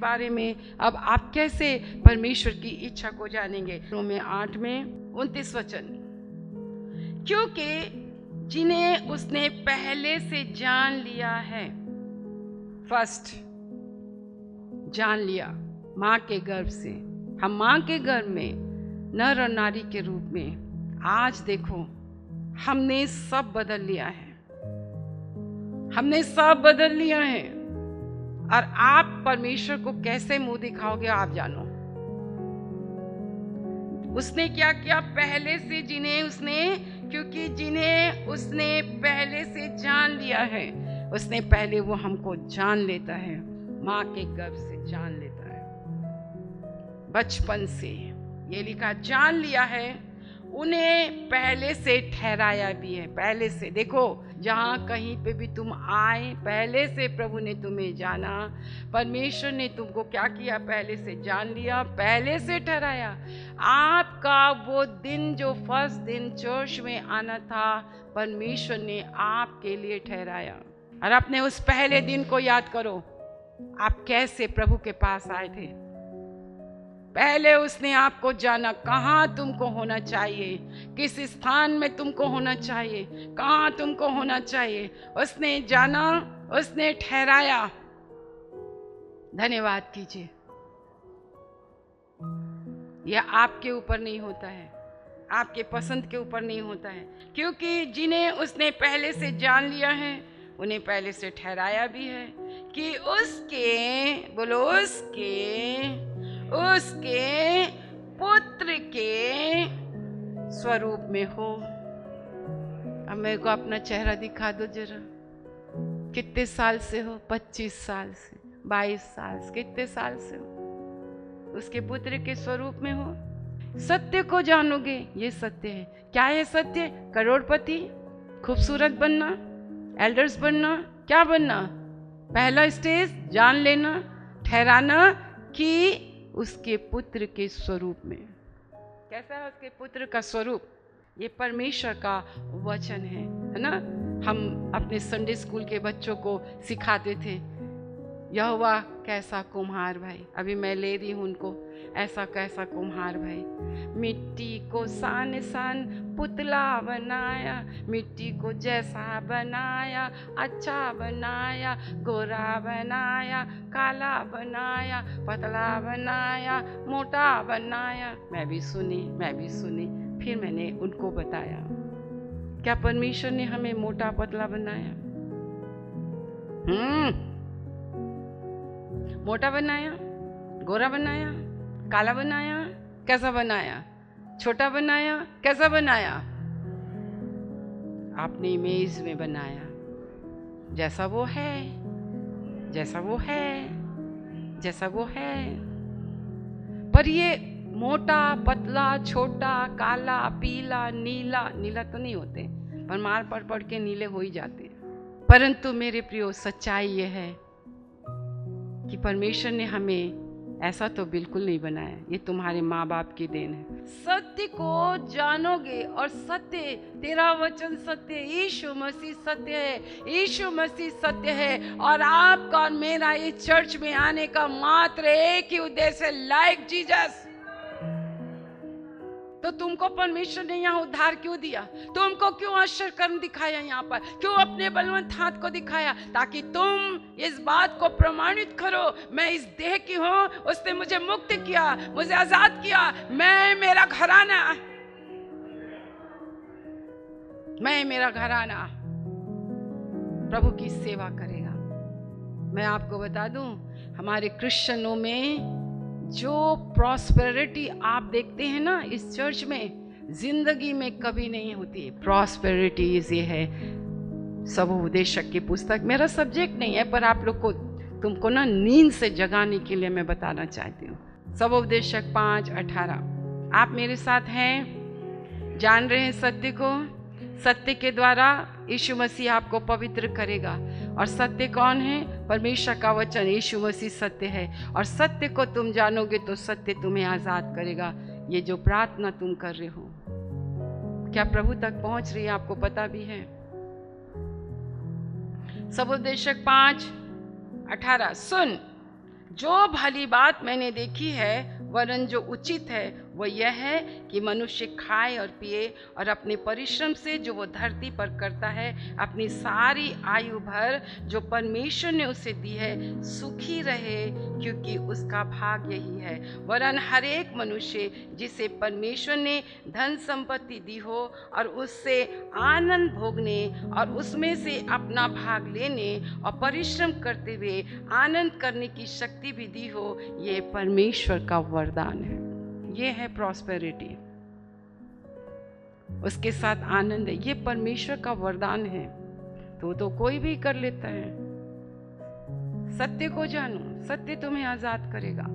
बारे में अब आप कैसे परमेश्वर की इच्छा को जानेंगे। रोमियो 8 में 29 वचन, क्योंकि जिन्हें उसने पहले से जान लिया है, फर्स्ट जान लिया माँ के गर्भ से, हम माँ के गर्भ में नर और नारी के रूप में, आज देखो हमने सब बदल लिया है, हमने सब बदल लिया है। और आप परमेश्वर को कैसे मुंह दिखाओगे आप जानो। उसने क्या किया पहले से, जिन्हें उसने, क्योंकि जिन्हें उसने पहले से जान लिया है, उसने पहले वो हमको जान लेता है, माँ के गर्भ से जान लेता है, बचपन से। ये लिखा जान लिया है, उन्हें पहले से ठहराया भी है। पहले से, देखो जहाँ कहीं पे भी तुम आए, पहले से प्रभु ने तुम्हें जाना, परमेश्वर ने तुमको क्या किया, पहले से जान लिया, पहले से ठहराया। आपका वो दिन, जो फर्स्ट दिन चर्च में आना था, परमेश्वर ने आपके लिए ठहराया। और अपने उस पहले दिन को याद करो, आप कैसे प्रभु के पास आए थे। पहले उसने आपको जाना, कहाँ तुमको होना चाहिए, किस स्थान में तुमको होना चाहिए, कहाँ तुमको होना चाहिए, उसने जाना, उसने ठहराया। धन्यवाद कीजिए। यह आपके ऊपर नहीं होता है, आपके पसंद के ऊपर नहीं होता है, क्योंकि जिन्हें उसने पहले से जान लिया है, उन्हें पहले से ठहराया भी है कि उसके, बोलो उसके पुत्र के स्वरूप में हो। अब मेरे को अपना चेहरा दिखा दो जरा, कितने साल से हो, 25 साल से, 22 साल से, कितने साल से हो, उसके पुत्र के स्वरूप में हो। सत्य को जानोगे, ये सत्य है। क्या है सत्य? करोड़पति, खूबसूरत बनना, एल्डर्स बनना, क्या बनना? पहला स्टेज जान लेना, ठहराना कि उसके पुत्र के स्वरूप में। कैसा है उसके पुत्र का स्वरूप? ये परमेश्वर का वचन है ना। हम अपने संडे स्कूल के बच्चों को सिखाते थे, यहोवा कैसा कुम्हार भाई, अभी मैं ले रही हूँ उनको, ऐसा कैसा कुम्हार भाई, मिट्टी को सान सान पुतला बनाया, मिट्टी को जैसा बनाया, अच्छा बनाया, गोरा बनाया, काला बनाया, पतला बनाया, मोटा बनाया। मैं भी सुनी, फिर मैंने उनको बताया, क्या परमेश्वर ने हमें मोटा पतला बनाया? मोटा बनाया, गोरा बनाया, काला बनाया, कैसा बनाया? छोटा बनाया, कैसा बनाया? आपने इमेज में बनाया, जैसा वो है, जैसा वो है, जैसा वो है। पर ये मोटा, पतला, छोटा, काला, पीला, नीला, नीला तो नहीं होते, पर मार पढ़ के नीले हो ही जाते हैं। परंतु मेरे प्रियो, सच्चाई ये है कि परमेश्वर ने हमें ऐसा तो बिल्कुल नहीं बनाया, ये तुम्हारे माँ बाप की देन है। सत्य को जानोगे, और सत्य, तेरा वचन सत्य, यीशु मसीह सत्य है, यीशु मसीह सत्य है। और आपका और मेरा ये चर्च में आने का मात्र एक ही उद्देश्य, लाइक जीसस। तो तुमको परमेश्वर ने यहाँ उद्धार क्यों दिया? तुमको क्यों आश्चर्य कर्म दिखाया यहाँ पर? क्यों अपने बलवंत हाथ को दिखाया? ताकि तुम इस बात को प्रमाणित करो, मैं इस देह की हूँ, उसने मुझे मुक्त किया, मुझे आजाद किया, मैं, मेरा घराना प्रभु की सेवा करेगा। मैं आपको बता दूं, हमारे क्रिश्चियनों में जो प्रॉस्पेरिटी आप देखते हैं ना इस चर्च में, जिंदगी में कभी नहीं होती। प्रॉस्पेरिटी ये है, सबोपदेशक की पुस्तक, मेरा सब्जेक्ट नहीं है, पर आप लोग को, तुमको ना नींद से जगाने के लिए मैं बताना चाहती हूँ। सबोपदेशक 5:18। आप मेरे साथ हैं, जान रहे हैं सत्य को। सत्य के द्वारा यीशु मसीह आपको पवित्र करेगा। और सत्य कौन है? परमेश्वर का वचन, यीशु मसीह सत्य है। और सत्य को तुम जानोगे तो सत्य तुम्हें आजाद करेगा। ये जो प्रार्थना तुम कर रहे हो, क्या प्रभु तक पहुंच रही है? आपको पता भी है? सबोपदेशक 5:18। सुन, जो भली बात मैंने देखी है वरन जो उचित है वो यह है कि मनुष्य खाए और पिए और अपने परिश्रम से जो वो धरती पर करता है अपनी सारी आयु भर जो परमेश्वर ने उसे दी है सुखी रहे, क्योंकि उसका भाग यही है। वरन हर एक मनुष्य जिसे परमेश्वर ने धन संपत्ति दी हो और उससे आनंद भोगने और उसमें से अपना भाग लेने और परिश्रम करते हुए आनंद करने की शक्ति भी दी हो, ये परमेश्वर का वरदान है। ये है प्रॉस्पेरिटी, उसके साथ आनंद है, ये परमेश्वर का वरदान है। तो कोई भी कर लेता है। सत्य को जानो, सत्य तुम्हें आजाद करेगा।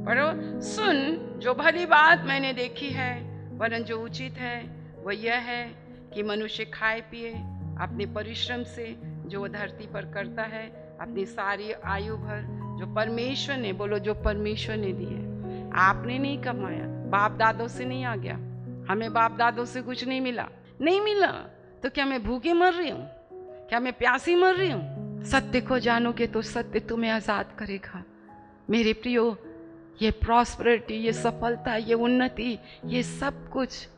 पढ़ो, सुन, जो भली बात मैंने देखी है वरन जो उचित है वह यह है कि मनुष्य खाए पिए अपने परिश्रम से जो वह धरती पर करता है अपनी सारी आयु भर, जो परमेश्वर ने, बोलो, जो परमेश्वर ने दी है। आपने नहीं कमाया, बाप दादों से नहीं आ गया। हमें बाप दादों से कुछ नहीं मिला, नहीं मिला तो क्या मैं भूखे मर रही हूँ? क्या मैं प्यासी मर रही हूँ? सत्य को जानोगे तो सत्य तुम्हें आजाद करेगा। मेरे प्रियो, ये प्रॉस्पेरिटी, ये सफलता, ये उन्नति, ये सब कुछ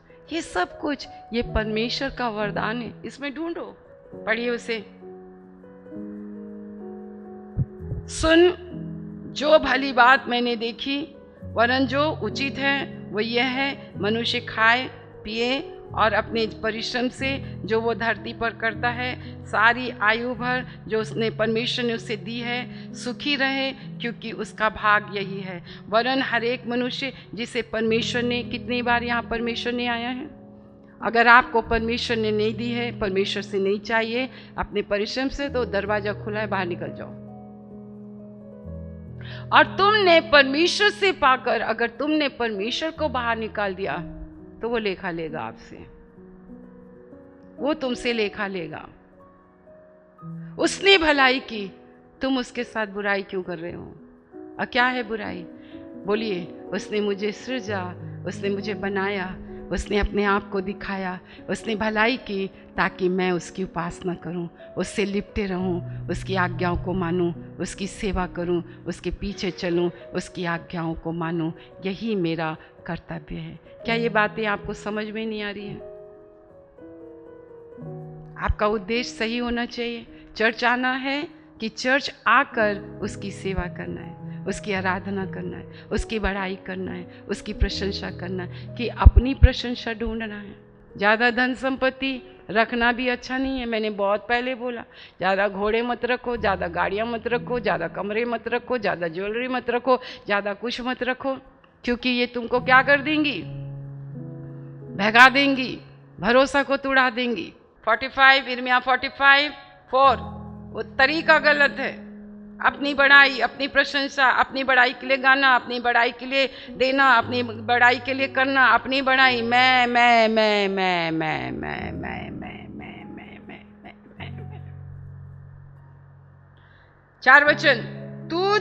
ये परमेश्वर का वरदान है। इसमें ढूंढो, पढ़िए उसे। सुन, जो भली बात मैंने देखी वरन जो उचित है वो यह है, मनुष्य खाए पिए और अपने परिश्रम से जो वो धरती पर करता है सारी आयु भर जो उसने, परमेश्वर ने उसे दी है, सुखी रहे, क्योंकि उसका भाग यही है। वरन हर एक मनुष्य जिसे परमेश्वर ने, कितनी बार यहाँ परमेश्वर ने आया है? अगर आपको परमेश्वर ने नहीं दी है, परमेश्वर से नहीं चाहिए अपने परिश्रम से, तो दरवाजा खुला है, बाहर निकल जाओ। और तुमने परमेश्वर से पाकर अगर तुमने परमेश्वर को बाहर निकाल दिया तो वो लेखा लेगा आपसे, वो तुमसे लेखा लेगा। उसने भलाई की, तुम उसके साथ बुराई क्यों कर रहे हो? और क्या है बुराई? बोलिए, उसने मुझे सृजा, उसने मुझे बनाया, उसने अपने आप को दिखाया, उसने भलाई की ताकि मैं उसकी उपासना करूं, उससे लिपटे रहूं, उसकी आज्ञाओं को मानूं, उसकी सेवा करूं, उसके पीछे चलूं, उसकी आज्ञाओं को मानूं। यही मेरा कर्तव्य है। क्या ये बातें आपको समझ में नहीं आ रही हैं? आपका उद्देश्य सही होना चाहिए। चर्च आना है कि चर्च आकर उसकी सेवा करना है, उसकी आराधना करना है, उसकी बड़ाई करना है, उसकी प्रशंसा करना है, कि अपनी प्रशंसा ढूंढना है। ज़्यादा धन संपत्ति रखना भी अच्छा नहीं है। मैंने बहुत पहले बोला, ज़्यादा घोड़े मत रखो, ज़्यादा गाड़ियाँ मत रखो, ज़्यादा कमरे मत रखो, ज़्यादा ज्वेलरी मत रखो, ज़्यादा कुछ मत रखो, क्योंकि ये तुमको क्या कर देंगी? भगा देंगी, भरोसा को तुड़ा देंगी। 45 इर्मिया 45:4, वो तरीका गलत है। अपनी बड़ाई, अपनी प्रशंसा, अपनी बड़ाई के लिए गाना, अपनी बड़ाई के लिए देना, अपनी बड़ाई के लिए करना, अपनी बड़ाई, मैं। 4 वचन, तू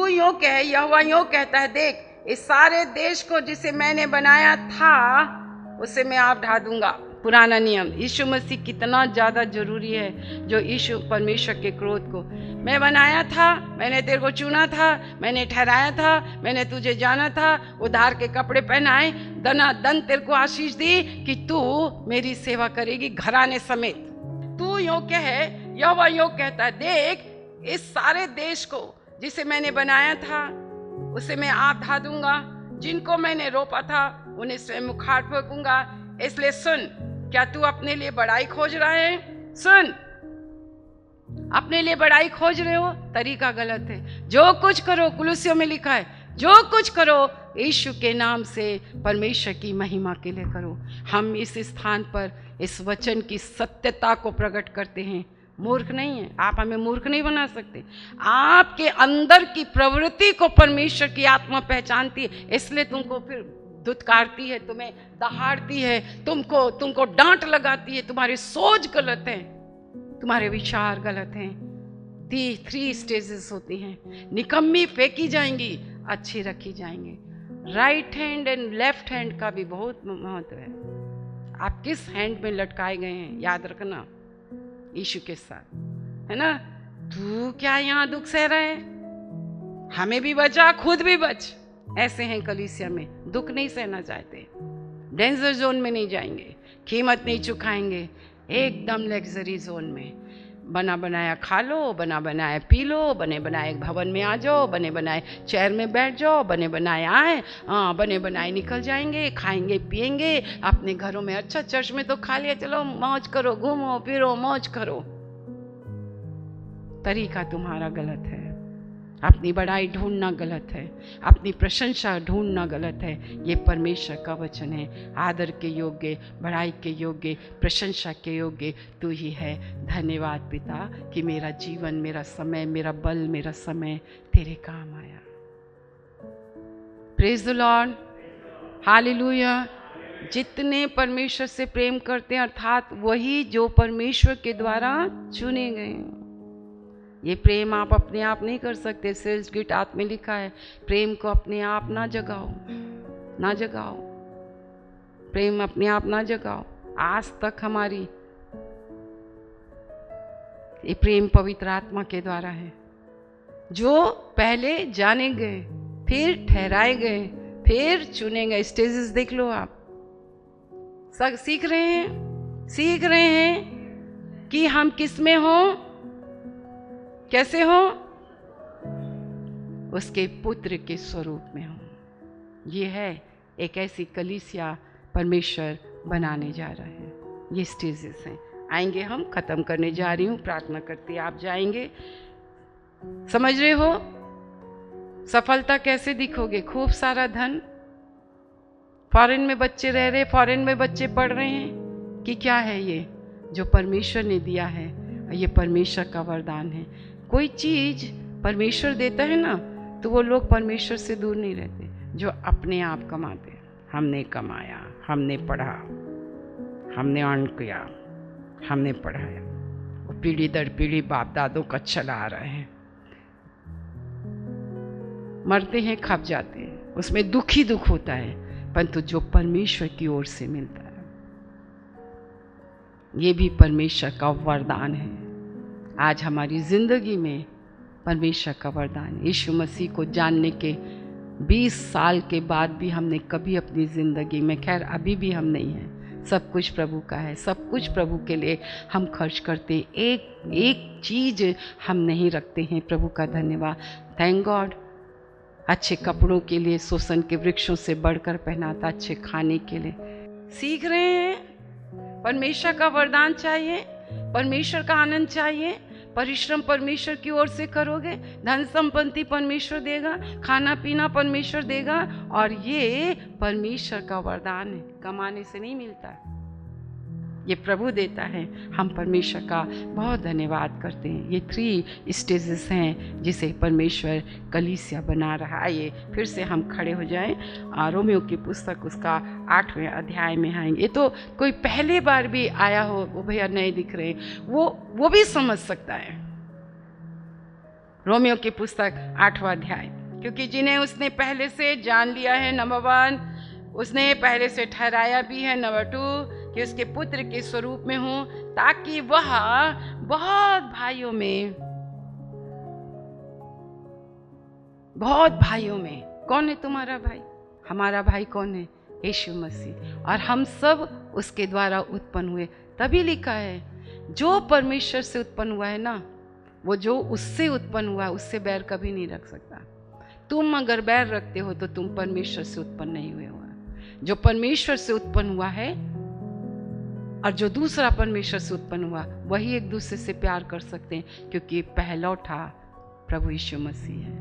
यो कहे, यहोवा यो कहता है, देख, इस सारे देश को जिसे मैंने बनाया था उसे मैं आप ढा दूंगा। पुराना नियम, यीशु मसीह कितना ज़्यादा जरूरी है। जो यीशु परमेश्वर के क्रोध को, मैं बनाया था, मैंने तेरे को चुना था, मैंने ठहराया था, मैंने तुझे जाना था, उधार के कपड़े पहनाए, दन तेरे को आशीष दी कि तू मेरी सेवा करेगी घराने समेत। तू यो कहे, यहोवा यो कहता है, देख, इस सारे देश को जिसे मैंने बनाया था उसे मैं आप ढा दूंगा। जिनको मैंने रोपा था उन्हें स्वयं उखाड़ फेंकूंगा। इसलिए सुन, क्या तू अपने लिए बड़ाई खोज रहा है? सुन, अपने लिए बड़ाई खोज रहे हो, तरीका गलत है। जो कुछ करो, कुलुस्सियों में लिखा है, जो कुछ करो यीशु के नाम से परमेश्वर की महिमा के लिए करो। हम इस स्थान पर इस वचन की सत्यता को प्रकट करते हैं। मूर्ख नहीं है, आप हमें मूर्ख नहीं बना सकते। आपके अंदर की प्रवृत्ति को परमेश्वर की आत्मा पहचानती है, इसलिए तुमको फिर धुतकारती है, तुम्हें दहाड़ती है, तुमको डांट लगाती है। तुम्हारी सोच गलत है, तुम्हारे विचार गलत हैं। 3 स्टेजेस होती हैं। निकम्मी फेंकी जाएंगी, अच्छी रखी जाएंगी। Right hand and left hand का भी बहुत महत्व है। आप किस हैंड में लटकाए गए हैं, याद रखना, यीशु के साथ, है ना। तू क्या यहाँ दुख सह रहा है, हमें भी बचा, खुद भी बच। ऐसे हैं कलीसिया में, दुख नहीं सहना चाहते, डेंजर जोन में नहीं जाएंगे, कीमत नहीं चुकाएंगे, एकदम लग्जरी जोन में। बना बनाया खा लो, बना बनाया पी लो, बने बनाए भवन में आ जाओ, बने बनाए चेयर में बैठ जाओ, बने बनाए आए, हाँ बने बनाए निकल जाएंगे, खाएंगे पिएंगे अपने घरों में। अच्छा चर्च में तो खा लिया, चलो मौज करो, घूमो फिरो, मौज करो। तरीका तुम्हारा गलत है, अपनी बड़ाई ढूंढना गलत है, अपनी प्रशंसा ढूंढना गलत है। ये परमेश्वर का वचन है, आदर के योग्य, बड़ाई के योग्य, प्रशंसा के योग्य तू ही है। धन्यवाद पिता कि मेरा जीवन, मेरा समय, मेरा बल, मेरा समय तेरे काम आया। Praise the Lord, hallelujah. जितने परमेश्वर से प्रेम करते हैं, अर्थात वही जो परमेश्वर के द्वारा चुने गए। ये प्रेम आप अपने आप नहीं कर सकते। सेल्स गिट आत में लिखा है, प्रेम को अपने आप ना जगाओ, ना जगाओ, प्रेम अपने आप ना जगाओ। आज तक हमारी ये प्रेम पवित्र आत्मा के द्वारा है, जो पहले जाने गए, फिर ठहराए गए, फिर चुने गए। स्टेजेस देख लो आप, सब सीख रहे हैं कि हम किस में हो, कैसे हो, उसके पुत्र के स्वरूप में हो। ये है एक ऐसी कलीसिया परमेश्वर बनाने जा रहा है। ये स्टेजेस हैं, आएंगे, हम खत्म करने जा रही हूँ, प्रार्थना करते आप जाएंगे। समझ रहे हो सफलता कैसे दिखोगे? खूब सारा धन, फॉरेन में बच्चे रह रहे, फॉरेन में बच्चे पढ़ रहे हैं कि क्या है ये जो परमेश्वर ने दिया है, ये परमेश्वर का वरदान है। कोई चीज परमेश्वर देता है ना, तो वो लोग परमेश्वर से दूर नहीं रहते, जो अपने आप कमाते। हमने कमाया, हमने पढ़ा, हमने अर्न किया, हमने पढ़ाया, वो पीढ़ी दर पीढ़ी बाप दादों का चला आ रहे हैं। मरते हैं, खप जाते हैं, उसमें दुख ही दुख होता है, परंतु जो परमेश्वर की ओर से मिलता है, ये भी परमेश्वर का वरदान है। आज हमारी जिंदगी में परमेश्वर का वरदान, यीशु मसीह को जानने के 20 साल के बाद भी हमने कभी अपनी ज़िंदगी में, खैर अभी भी हम नहीं हैं, सब कुछ प्रभु का है, सब कुछ प्रभु के लिए हम खर्च करते, एक चीज़ हम नहीं रखते हैं। प्रभु का धन्यवाद, थैंक गॉड। अच्छे कपड़ों के लिए शोषण के वृक्षों से बढ़कर पहनाता, अच्छे खाने के लिए सीख रहे हैं। परमेश्वर का वरदान चाहिए, परमेश्वर का आनंद चाहिए। परिश्रम परमेश्वर की ओर से करोगे, धन संपत्ति परमेश्वर देगा, खाना पीना परमेश्वर देगा, और ये परमेश्वर का वरदान है, कमाने से नहीं मिलता, ये प्रभु देता है। हम परमेश्वर का बहुत धन्यवाद करते हैं। ये 3 स्टेजेस हैं जिसे परमेश्वर कलीसिया बना रहा है। ये फिर से हम खड़े हो जाएं, रोमियो की पुस्तक उसका 8वें अध्याय में आएंगे। ये तो कोई पहले बार भी आया हो, वो भैया नए दिख रहे हैं, वो भी समझ सकता है। रोमियो की पुस्तक 8वां अध्याय, क्योंकि जिन्हें उसने पहले से जान लिया है, नंबर 1 उसने पहले से ठहराया भी है, नंबर 2 कि उसके पुत्र के स्वरूप में हूं, ताकि वह बहुत भाइयों में, कौन है तुम्हारा भाई? हमारा भाई कौन है? यीशु मसीह। और हम सब उसके द्वारा उत्पन्न हुए। तभी लिखा है, जो परमेश्वर से उत्पन्न हुआ है ना, वो जो उससे उत्पन्न हुआ है उससे बैर कभी नहीं रख सकता। तुम अगर बैर रखते हो तो तुम परमेश्वर से उत्पन्न नहीं हुए हो। जो परमेश्वर से उत्पन्न हुआ है और जो दूसरा परमेश्वर से उत्पन्न हुआ, वही एक दूसरे से प्यार कर सकते हैं, क्योंकि पहलौठा प्रभु यीशु मसीह है।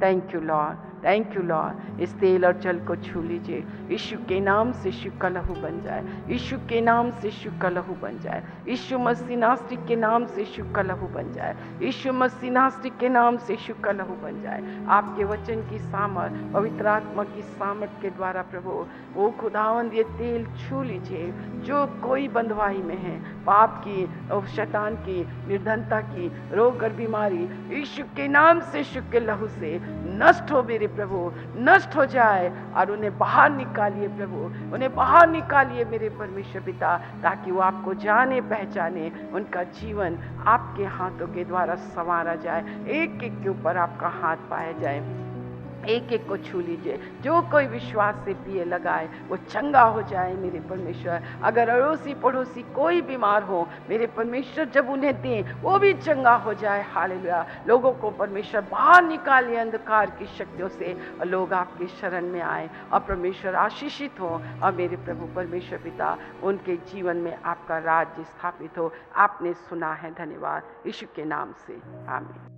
Thank you Lord, thank you Lord. इस तेल और जल को छू लीजिए। यीशु के नाम से यीशु का लहू बन जाए, यीशु के नाम से यीशु का लहू बन जाए, यीशु मसीह नासरी के नाम से यीशु का लहू बन जाए, यीशु मसीह नासरी के नाम से यीशु का लहू बन जाए। आपके वचन की सामर्थ, पवित्र आत्मा की सामर्थ के द्वारा प्रभु वो खुदावंद ये तेल छू लीजिए। जो कोई बंधुआई में है, पाप की और शैतान की, निर्धनता की, रोग और बीमारी, यीशु के नाम से, यीशु के लहू से नष्ट हो मेरे प्रभु नष्ट हो जाए और उन्हें बाहर निकालिए प्रभु, उन्हें बाहर निकालिए मेरे परमेश्वर पिता, ताकि वो आपको जाने पहचाने, उनका जीवन आपके हाथों के द्वारा संवारा जाए, एक एक के ऊपर आपका हाथ पाया जाए, एक एक को छू लीजिए। जो कोई विश्वास से पिए लगाए वो चंगा हो जाए मेरे परमेश्वर। अगर अड़ोसी पड़ोसी कोई बीमार हो मेरे परमेश्वर, जब उन्हें दें वो भी चंगा हो जाए। हालेलुया। लोगों को परमेश्वर बाहर निकालिए अंधकार की शक्तियों से, और लोग आपकी शरण में आए और परमेश्वर आशीषित हो, और मेरे प्रभु परमेश्वर पिता उनके जीवन में आपका राज्य स्थापित हो। आपने सुना है, धन्यवाद यीशु के नाम से, आमीन।